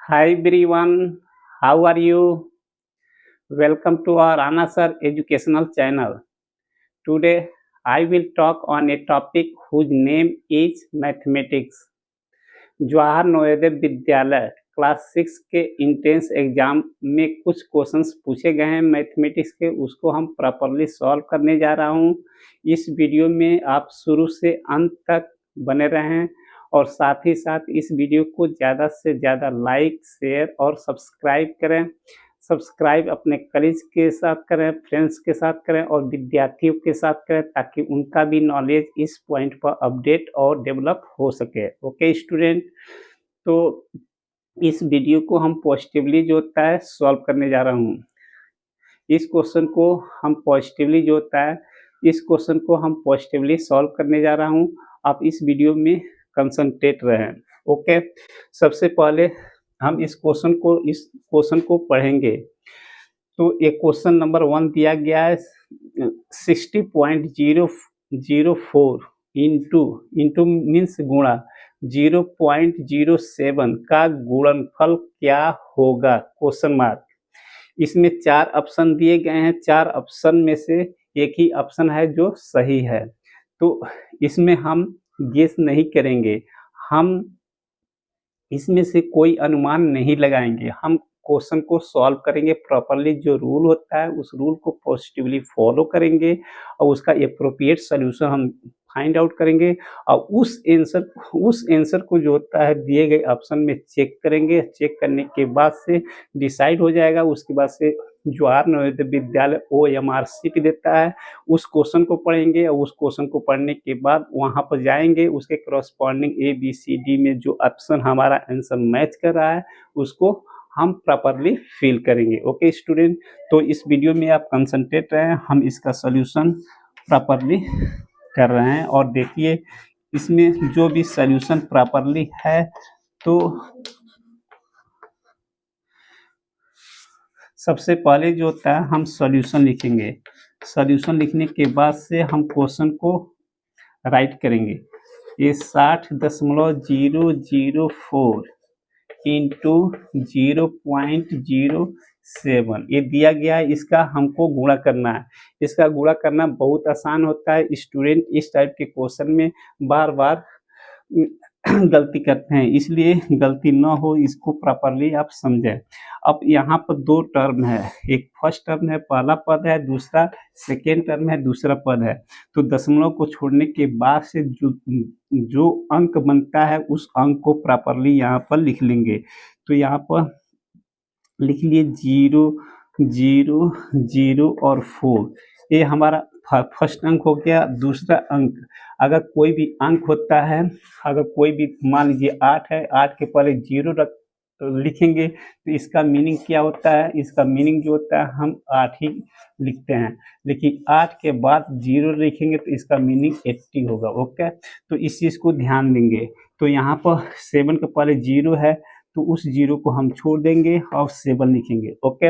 Hi everyone, how are you? Welcome to our Anasar educational channel. Today I will talk on a topic whose name is mathematics. Jawahar Navodaya Vidyalaya class 6 के entrance exam में कुछ questions पूछे गए हैं mathematics के, उसको हम प्रॉपरली सॉल्व करने जा रहा हूं। इस वीडियो में आप शुरू से अंत तक बने रहें और साथ ही साथ इस वीडियो को ज़्यादा से ज़्यादा लाइक, शेयर और सब्सक्राइब करें। सब्सक्राइब अपने कलीग्स के साथ करें, फ्रेंड्स के साथ करें और विद्यार्थियों के साथ करें ताकि उनका भी नॉलेज इस पॉइंट पर अपडेट और डेवलप हो सके। ओके स्टूडेंट, तो इस वीडियो को हम पॉजिटिवली जो होता है सॉल्व करने जा रहा हूँ। इस क्वेश्चन को हम पॉजिटिवली जो होता है इस क्वेश्चन को हम पॉजिटिवली सॉल्व करने जा रहा हूँ। आप इस वीडियो में कंसंट्रेट रहें। ओके, सबसे पहले हम इस क्वेश्चन को पढ़ेंगे। तो एक क्वेश्चन नंबर 1 दिया गया है 60.004 इंटू मीन्स गुणा 0.07 का गुणनफल क्या होगा क्वेश्चन मार्क। इसमें 4 ऑप्शन दिए गए हैं। 4 ऑप्शन में से एक ही ऑप्शन है जो सही है, तो इसमें हम गेस नहीं करेंगे, हम इसमें से कोई अनुमान नहीं लगाएंगे। हम क्वेश्चन को सॉल्व करेंगे प्रॉपरली, जो रूल होता है उस रूल को पॉजिटिवली फॉलो करेंगे और उसका एप्रोप्रिएट सोल्यूशन हम फाइंड आउट करेंगे और उस आंसर को जो होता है दिए गए ऑप्शन में चेक करेंगे। चेक करने के बाद से डिसाइड हो जाएगा। उसके बाद से जवाहर नवोदय विद्यालय OMR शीट देता है, उस क्वेश्चन को पढ़ेंगे और उस क्वेश्चन को पढ़ने के बाद वहाँ पर जाएंगे, उसके करस्पॉन्डिंग ABCD में जो ऑप्शन हमारा आंसर मैच कर रहा है उसको हम प्रॉपरली फिल करेंगे। ओके स्टूडेंट, तो इस वीडियो में आप कंसंट्रेट रहें, हम इसका सॉल्यूशन प्रॉपरली कर रहे हैं और देखिए इसमें जो भी सॉल्यूशन प्रॉपरली है तो सबसे पहले जो होता है हम सॉल्यूशन लिखेंगे। सॉल्यूशन लिखने के बाद से हम क्वेश्चन को राइट करेंगे। ये 60.004 इंटू 0.07 ये दिया गया है, इसका हमको गुणा करना है। इसका गुणा करना बहुत आसान होता है। स्टूडेंट इस टाइप के क्वेश्चन में बार बार गलती करते हैं, इसलिए गलती ना हो इसको प्रॉपरली आप समझें। अब यहाँ पर 2 टर्म है, एक फर्स्ट टर्म है पहला पद है, दूसरा सेकेंड टर्म है दूसरा पद है। तो दशमलव को छोड़ने के बाद से जो अंक बनता है उस अंक को प्रॉपरली यहाँ पर लिख लेंगे। तो यहाँ पर लिख लिए 0 0 0 और 4, ये हमारा फर्स्ट अंक हो गया। दूसरा अंक अगर कोई भी अंक होता है, अगर कोई भी मान लीजिए 8 है, 8 के पहले 0 लिखेंगे तो इसका मीनिंग क्या होता है, इसका मीनिंग जो होता है हम 8 ही लिखते हैं, लेकिन 8 के बाद 0 लिखेंगे तो इसका मीनिंग 80 होगा। ओके, तो इस चीज़ को ध्यान देंगे। तो यहाँ पर 7 के पहले 0 है तो उस 0 को हम छोड़ देंगे और 7 लिखेंगे। ओके,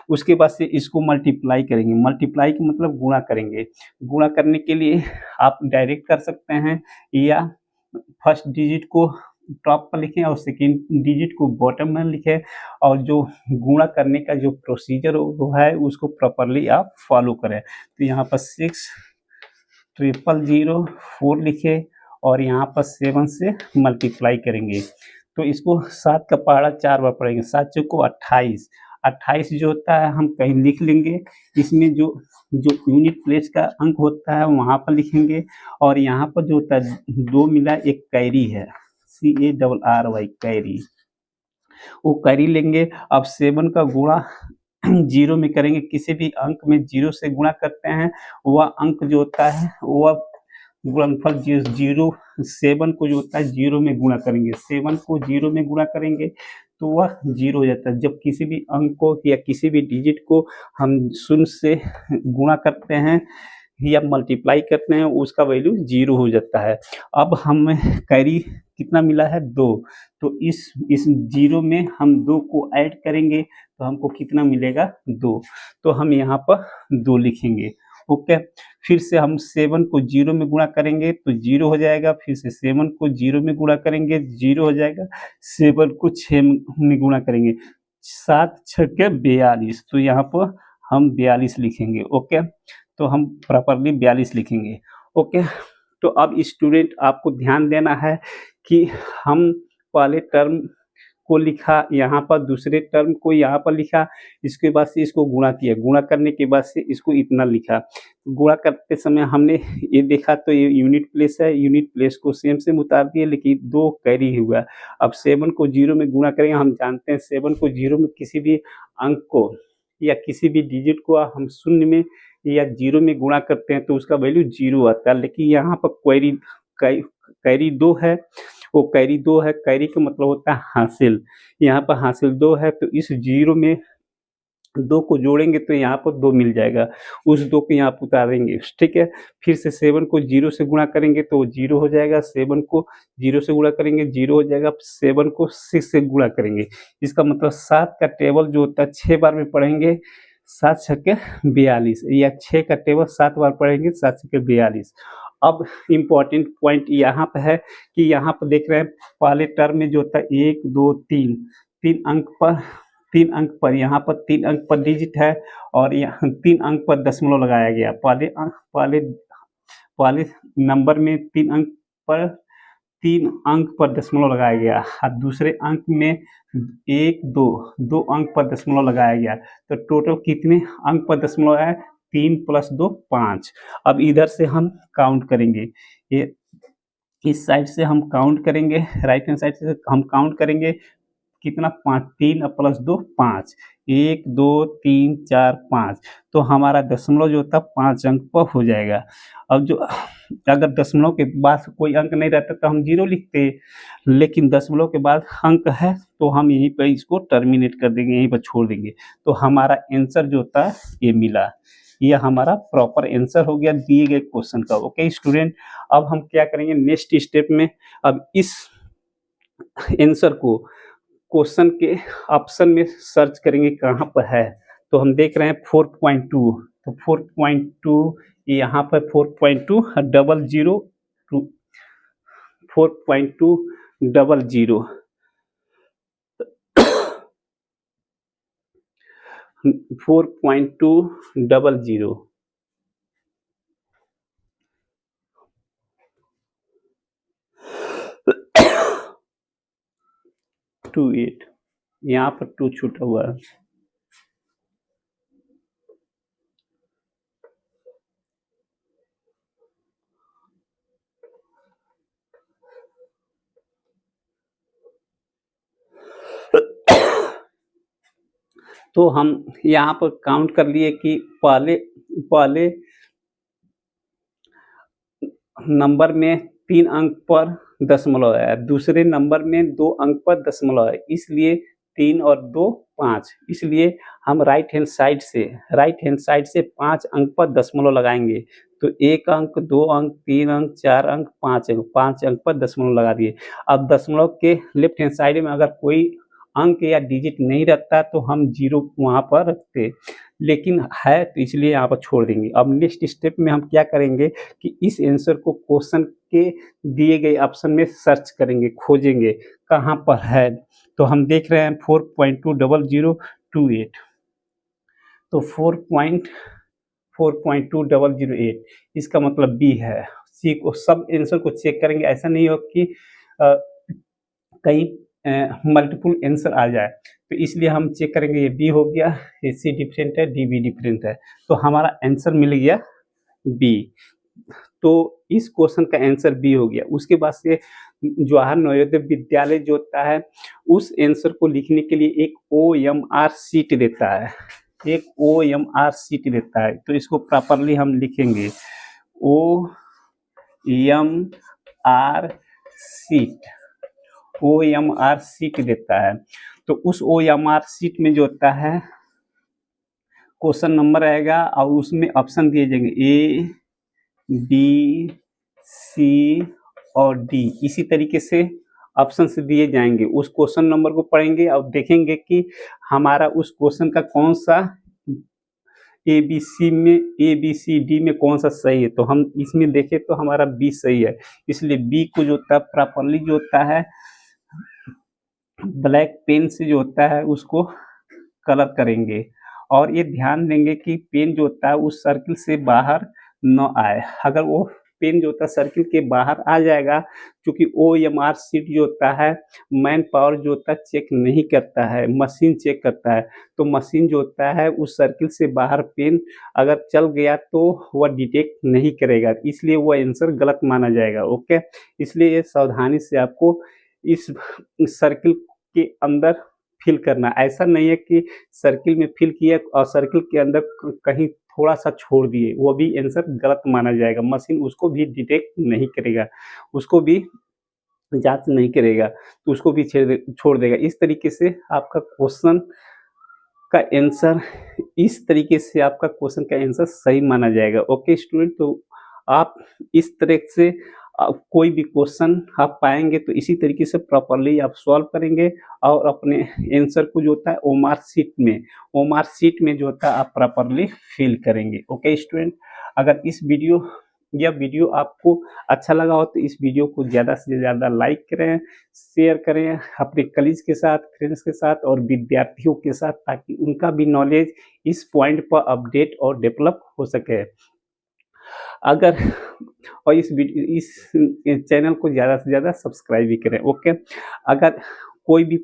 उसके बाद से इसको मल्टीप्लाई करेंगे। मल्टीप्लाई का मतलब गुणा करेंगे। गुणा करने के लिए आप डायरेक्ट कर सकते हैं या फर्स्ट डिजिट को टॉप पर लिखें और सेकेंड डिजिट को बॉटम में लिखें और जो गुणा करने का जो प्रोसीजर वो है उसको प्रॉपरली आप फॉलो करें। तो यहाँ पर 6,004 लिखे और यहाँ पर 7 से मल्टीप्लाई करेंगे। तो इसको 7 का पहाड़ा 4 बार पढ़ेंगे। 7 चौको 28, 28 जो होता है हम कहीं लिख लेंगे। इसमें जो यूनिट प्लेस का अंक होता है वहाँ पर लिखेंगे और यहाँ पर जो होता है 2 मिला एक कैरी है, CARRY कैरी, वो कैरी लेंगे। अब 7 का गुणा 0 में करेंगे। किसी भी अंक में 0 से गुणा करते हैं वह अंक जो होता है वह गुणनफल 7 को जो होता है 0 में गुणा करेंगे। 7 को 0 में गुणा करेंगे तो वह 0 हो जाता है। जब किसी भी अंक को या किसी भी डिजिट को हम 0 से गुणा करते हैं या मल्टीप्लाई करते हैं उसका वैल्यू 0 हो जाता है। अब हमें कैरी कितना मिला है 2, तो इस 0 में हम 2 को ऐड करेंगे तो हमको कितना मिलेगा 2, तो हम यहाँ पर 2 लिखेंगे। ओके। फिर से हम 7 को 0 में गुणा करेंगे तो 0 हो जाएगा, फिर से 7 को 0 में गुणा करेंगे 0 हो जाएगा, 7 को 6 में गुणा करेंगे 7 छक्के 42, तो यहाँ पर हम 42 लिखेंगे। ओके, तो हम प्रॉपरली 42 लिखेंगे। ओके, तो अब स्टूडेंट आपको ध्यान देना है कि हम पहले टर्म को लिखा, यहाँ पर दूसरे टर्म को यहाँ पर लिखा, इसके बाद से इसको गुणा किया, गुणा करने के बाद से इसको इतना लिखा। गुणा करते समय हमने ये देखा तो ये यूनिट प्लेस है, यूनिट प्लेस को सेम उतार दिए, लेकिन 2 कैरी हुआ। अब 7 को 0 में गुणा करेंगे, हम जानते हैं 7 को 0 में किसी भी अंक को या किसी भी डिजिट को हम शून्य में या 0 में गुणा करते हैं तो उसका वैल्यू 0 आता है। लेकिन यहाँ पर कैरी 2 है, वो कैरी 2 है, कैरी का मतलब होता है हासिल, यहाँ पर हासिल 2 है, तो इस 0 में 2 को जोड़ेंगे तो यहाँ पर 2 मिल जाएगा, उस 2 को यहाँ पर उतारेंगे। ठीक है, फिर से 7 को 0 से गुणा करेंगे तो 0 हो जाएगा, 7 को 0 से गुणा करेंगे 0 हो जाएगा, 7 को 6 से गुणा करेंगे, इसका मतलब 7 का टेबल जो होता है 6 बार में पढ़ेंगे, 7 छक्के 42, या 6 का टेबल 7 बार पढ़ेंगे, 7 छक्के 42। अब इम्पॉर्टेंट पॉइंट यहाँ पे है कि यहाँ पर देख रहे हैं पहले टर्म में जो होता है 1 2 3 3 अंक पर यहाँ पर 3 अंक पर डिजिट है और यहाँ 3 अंक पर दशमलव लगाया गया। पहले नंबर में 3 अंक पर दशमलव लगाया गया और दूसरे अंक में 1 2 अंक पर दशमलव लगाया गया, तो टोटल कितने अंक पर दशमलव है? 3 + 2 5। अब इधर से हम काउंट करेंगे, ये इस साइड से हम काउंट करेंगे, राइट हैंड साइड से हम काउंट करेंगे कितना? 5, 3 + 2 5, 1 2 3 4 5, तो हमारा दशमलव जो होता है 5 अंक पर हो जाएगा। अब जो अगर दशमलव के बाद कोई अंक नहीं रहता तो हम 0 लिखते, लेकिन दशमलव के बाद अंक है तो हम यहीं पर इसको टर्मिनेट कर देंगे, यहीं पर छोड़ देंगे, तो हमारा आंसर जो होता है ये मिला। ये हमारा प्रॉपर आंसर हो गया दिए गए क्वेश्चन का। ओके स्टूडेंट, अब हम क्या करेंगे नेक्स्ट स्टेप में, अब इस आंसर को क्वेश्चन के ऑप्शन में सर्च करेंगे कहाँ पर है, तो हम देख रहे हैं 4.2, तो 4.2 यहाँ पर 4.2 00 4.2 00 4.2 00 28, यहाँ पर 2 छूटा हुआ है। तो हम यहाँ पर काउंट कर लिए कि पहले नंबर में 3 अंक पर दशमलव है, दूसरे नंबर में 2 अंक पर दशमलव है, इसलिए 3 और 2 5, इसलिए हम राइट हैंड साइड से 5 अंक पर दशमलव लगाएंगे, तो 1 अंक 2 अंक 3 अंक 4 अंक 5 अंक पर दशमलव लगा दिए। अब दशमलव के लेफ्ट हैंड साइड में अगर कोई अंक या डिजिट नहीं रखता तो हम 0 वहाँ पर रखते, लेकिन है तो इसलिए यहाँ पर छोड़ देंगे। अब नेक्स्ट स्टेप में हम क्या करेंगे कि इस आंसर को क्वेश्चन के दिए गए ऑप्शन में सर्च करेंगे, खोजेंगे कहाँ पर है, तो हम देख रहे हैं 4.20028, तो 4.20008 इसका मतलब बी है। सी को सब आंसर को चेक करेंगे, ऐसा नहीं हो कि कहीं मल्टीपल आंसर आ जाए, तो इसलिए हम चेक करेंगे ये बी हो गया, ये सी डिफरेंट है, डी भी डिफरेंट है, तो हमारा आंसर मिल गया बी। तो इस क्वेश्चन का आंसर बी हो गया। उसके बाद से जवाहर नवोदय विद्यालय जो होता है उस आंसर को लिखने के लिए एक OMR शीट देता है, एक OMR शीट देता है, तो इसको प्रॉपरली हम लिखेंगे OMR शीट देता है। तो उस OMR शीट में जो होता है क्वेश्चन नंबर आएगा और उसमें ऑप्शन दिए जाएंगे A B C और D, इसी तरीके से ऑप्शन से दिए जाएंगे। उस क्वेश्चन नंबर को पढ़ेंगे और देखेंगे कि हमारा उस क्वेश्चन का कौन सा ए बी सी डी में कौन सा सही है, तो हम इसमें देखें तो हमारा बी सही है, इसलिए बी को जो होता है प्रॉपरली जो होता है ब्लैक पेन से जो होता है उसको कलर करेंगे, और ये ध्यान देंगे कि पेन जो होता है उस सर्किल से बाहर न आए। अगर वो पेन जो होता है सर्किल के बाहर आ जाएगा, क्योंकि OMR शीट जो होता है मैन पावर जो होता है चेक नहीं करता है, मशीन चेक करता है, तो मशीन जो होता है उस सर्किल से बाहर पेन अगर चल गया तो वह डिटेक्ट नहीं करेगा, इसलिए वो आंसर गलत माना जाएगा। ओके, इसलिए ये सावधानी से आपको इस सर्किल के अंदर फिल करना, ऐसा नहीं है कि सर्किल में फिल किया और सर्किल के अंदर कहीं थोड़ा सा छोड़ दिए, वो भी आंसर गलत माना जाएगा, मशीन उसको भी डिटेक्ट नहीं करेगा, उसको भी जांच नहीं करेगा, तो उसको भी छोड़ देगा। इस तरीके से आपका क्वेश्चन का आंसर, इस तरीके से आपका क्वेश्चन का आंसर सही माना जाएगा। ओके स्टूडेंट, तो आप इस तरह से कोई भी क्वेश्चन आप पाएंगे तो इसी तरीके से प्रॉपरली आप सॉल्व करेंगे और अपने आंसर को जो होता है ओमार सीट में जो होता है आप प्रॉपरली फिल करेंगे। ओके स्टूडेंट, अगर यह वीडियो आपको अच्छा लगा हो तो इस वीडियो को ज़्यादा से ज़्यादा लाइक करें, शेयर करें अपने कलीग के साथ, फ्रेंड्स के साथ और विद्यार्थियों के साथ, ताकि उनका भी नॉलेज इस पॉइंट पर अपडेट और डेवलप हो सके। अगर और इस चैनल को ज़्यादा से ज़्यादा सब्सक्राइब भी करें। ओके, अगर कोई भी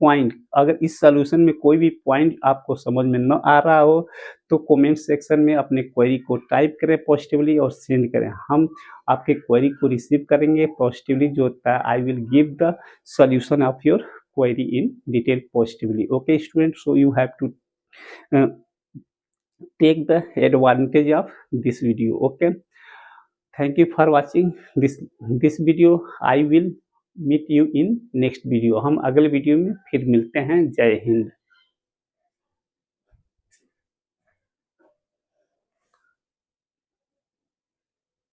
पॉइंट, अगर इस सॉल्यूशन में कोई भी पॉइंट आपको समझ में न आ रहा हो तो कमेंट सेक्शन में अपने क्वेरी को टाइप करें पॉजिटिवली और सेंड करें, हम आपके क्वेरी को रिसीव करेंगे पॉजिटिवली। जो होता है I will give the solution of your query in detail positively. Okay student, so you have to take the advantage of this video. Okay, thank you for watching this video. I will meet you in next video. हम अगले video में फिर मिलते हैं। जय हिंद।